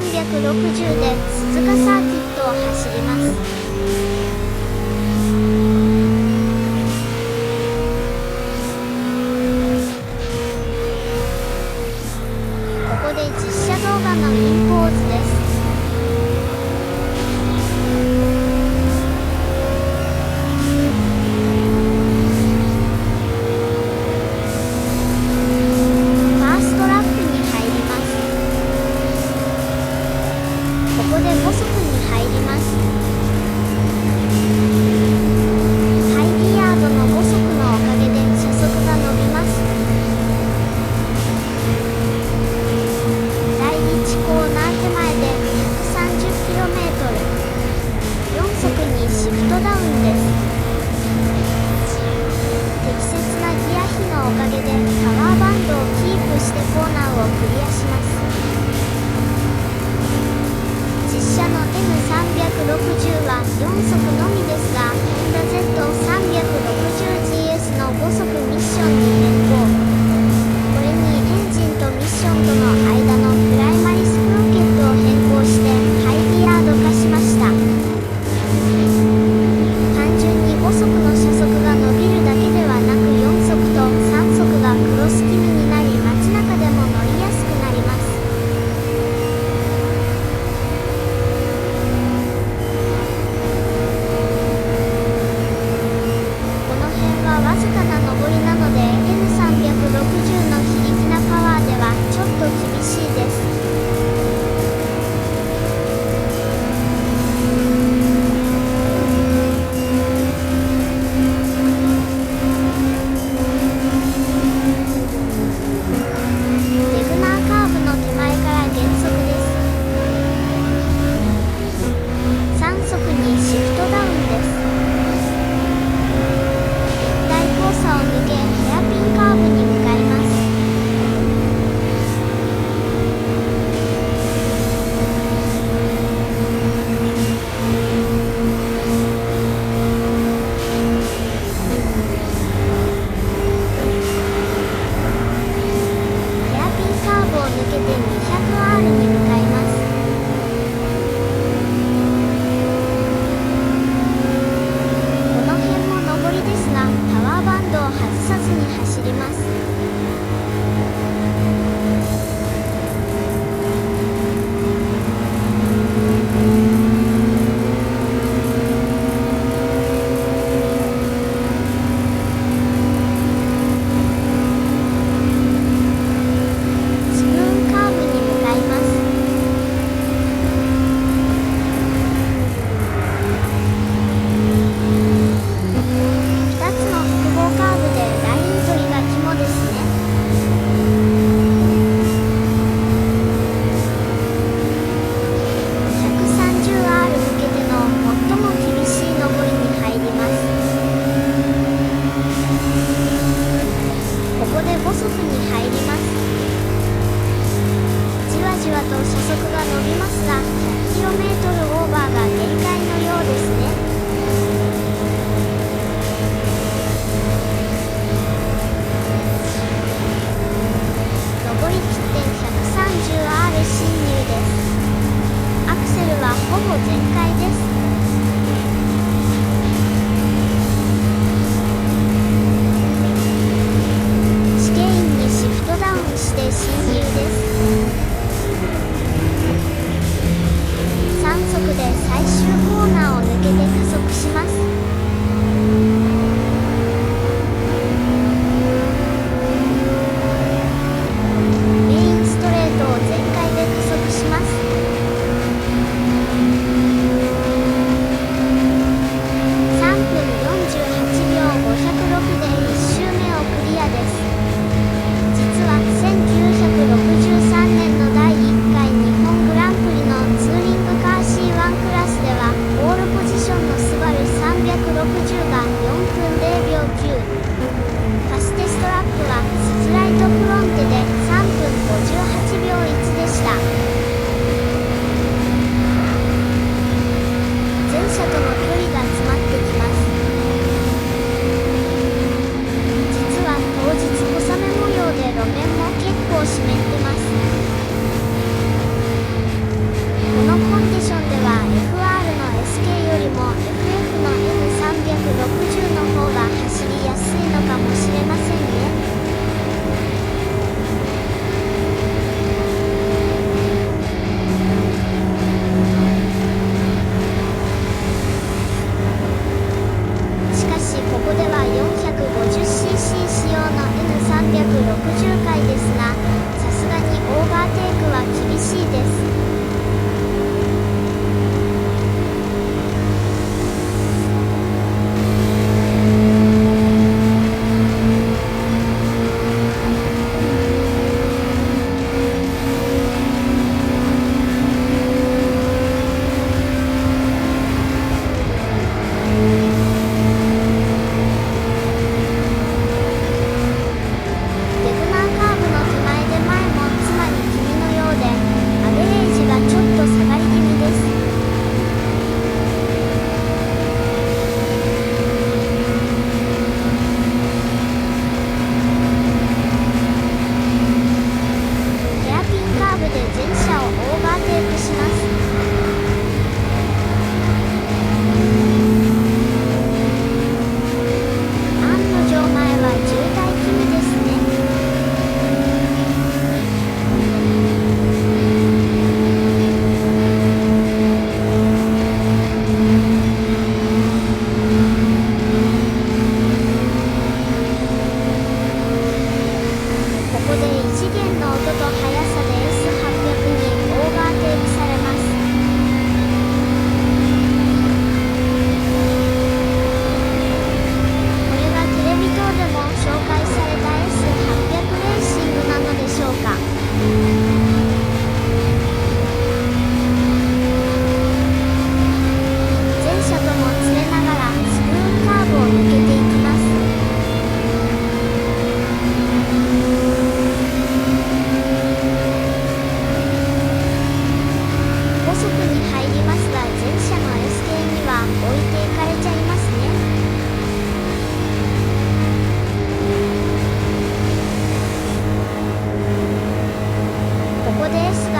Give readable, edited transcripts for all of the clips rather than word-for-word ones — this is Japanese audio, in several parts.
360で鈴鹿サーキットを走ります。ここで実写動画のインポーズです。ファーストラップに入ります。ここで5速に入ります。ハイビヤードの5速のおかげで車速が伸びます。第1コーナー手前で 130km、 4速にシフトダウンです。適切なギア比のおかげでパワーバンドをキープしてコーナーをクリアします。実車の N360 は4速のみですが、ホンダ Z360GS の5速ミッションに変更。これにエンジンとミッションとの間のプライマリスプロケットを変更してハイビヤード化しました。単純に5速の車速が伸びるだけではなく、4速と3速がクロス気味になり、街中でも乗りやすくなります。この辺はわずかな上りなので N360 の非力なパワーではちょっと厳しいです。デグナーカーブの手前から減速です。3速にシフトダウンです。一体交差を抜けヘアピンカーブに向かいます。ヘアピンカーブを抜けて 200R に向かいます。この辺も上りですが、パワーバンドを外さずに走ります。スプーンカーブに向かいます。2つの複合カーブでライン取りが肝ですね。130R 向けての最も厳しい上りに入ります。ここで5速に入ります。じわじわと車速が伸びますが、100km オーバーが限界のようですね。上りきって 130R 進入です。アクセルはほぼ全開です。試験員にシフトダウンして進入です。3速で最終コーナーを抜けて加速します。メインストレートを全開で加速します。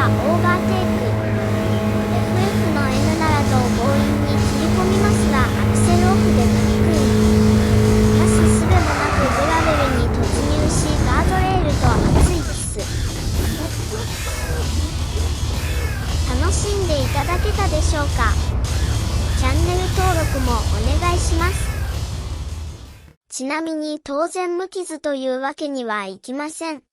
がオーバーテイク。FF の N ならと強引に切り込みますが、アクセルオフでトリックイン。なすすべもなくグラベルに突入し、ガードレールと熱いキス。楽しんでいただけたでしょうか。チャンネル登録もお願いします。ちなみに当然無傷というわけにはいきません。